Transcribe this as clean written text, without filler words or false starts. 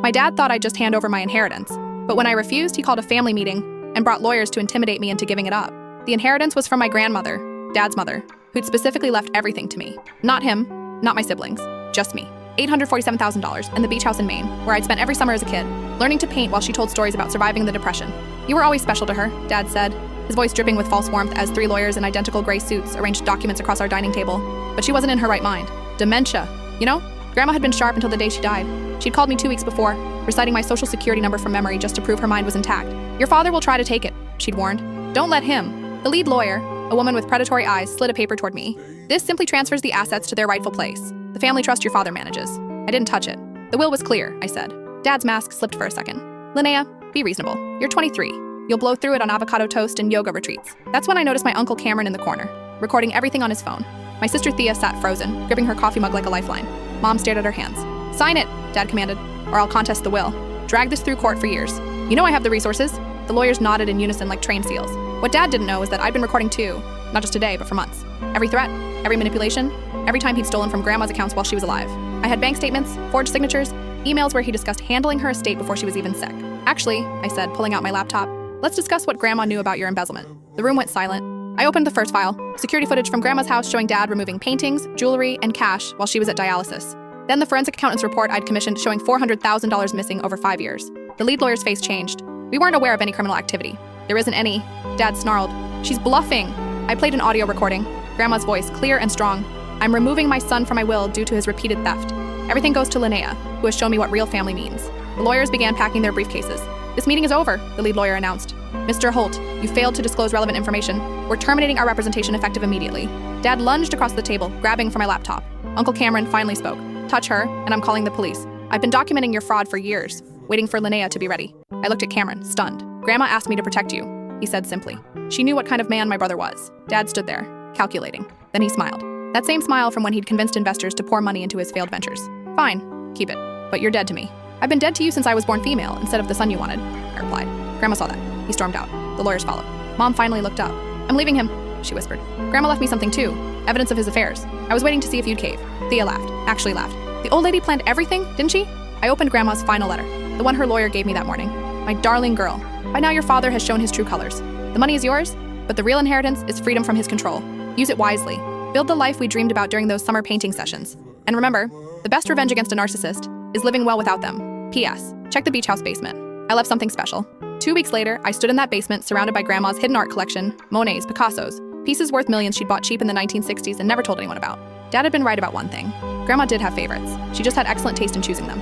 My dad thought I'd just hand over my inheritance, but when I refused, he called a family meeting and brought lawyers to intimidate me into giving it up. The inheritance was from my grandmother, Dad's mother, who'd specifically left everything to me. Not him, not my siblings, just me. $847,000 and the beach house in Maine, where I'd spent every summer as a kid, learning to paint while she told stories about surviving the Depression. You were always special to her, Dad said, his voice dripping with false warmth as 3 lawyers in identical gray suits arranged documents across our dining table. But she wasn't in her right mind. Dementia. You know, Grandma had been sharp until the day she died. She'd called me 2 weeks before, reciting my social security number from memory just to prove her mind was intact. Your father will try to take it, she'd warned. Don't let him. The lead lawyer, a woman with predatory eyes, slid a paper toward me. This simply transfers the assets to their rightful place. The family trust your father manages. I didn't touch it. The will was clear, I said. Dad's mask slipped for a second. Linnea, be reasonable. You're 23. You'll blow through it on avocado toast and yoga retreats. That's when I noticed my Uncle Cameron in the corner, recording everything on his phone. My sister Thea sat frozen, gripping her coffee mug like a lifeline. Mom stared at her hands. Sign it, Dad commanded, or I'll contest the will. Drag this through court for years. You know I have the resources. The lawyers nodded in unison like trained seals. What Dad didn't know was that I'd been recording too, not just today, but for months. Every threat, every manipulation, every time he'd stolen from Grandma's accounts while she was alive. I had bank statements, forged signatures, emails where he discussed handling her estate before she was even sick. Actually, I said, pulling out my laptop, let's discuss what Grandma knew about your embezzlement. The room went silent. I opened the first file, security footage from Grandma's house showing Dad removing paintings, jewelry, and cash while she was at dialysis. Then the forensic accountant's report I'd commissioned showing $400,000 missing over 5 years. The lead lawyer's face changed. We weren't aware of any criminal activity. There isn't any. Dad snarled. She's bluffing. I played an audio recording. Grandma's voice, clear and strong. I'm removing my son from my will due to his repeated theft. Everything goes to Linnea, who has shown me what real family means. The lawyers began packing their briefcases. This meeting is over, the lead lawyer announced. Mr. Holt, you failed to disclose relevant information. We're terminating our representation effective immediately. Dad lunged across the table, grabbing for my laptop. Uncle Cameron finally spoke. Touch her, and I'm calling the police. I've been documenting your fraud for years, waiting for Linnea to be ready. I looked at Cameron, stunned. Grandma asked me to protect you, he said simply. She knew what kind of man my brother was. Dad stood there, calculating. Then he smiled. That same smile from when he'd convinced investors to pour money into his failed ventures. Fine, keep it. But you're dead to me. I've been dead to you since I was born female instead of the son you wanted, I replied. Grandma saw that. He stormed out. The lawyers followed. Mom finally looked up. I'm leaving him, she whispered. Grandma left me something too. Evidence of his affairs. I was waiting to see if you'd cave. Thea laughed. Actually laughed. The old lady planned everything, didn't she? I opened Grandma's final letter, the one her lawyer gave me that morning. My darling girl. By now your father has shown his true colors. The money is yours, but the real inheritance is freedom from his control. Use it wisely. Build the life we dreamed about during those summer painting sessions. And remember, the best revenge against a narcissist is living well without them. P.S. Check the beach house basement. I left something special. 2 weeks later, I stood in that basement surrounded by Grandma's hidden art collection, Monets, Picassos, pieces worth millions she'd bought cheap in the 1960s and never told anyone about. Dad had been right about one thing. Grandma did have favorites. She just had excellent taste in choosing them.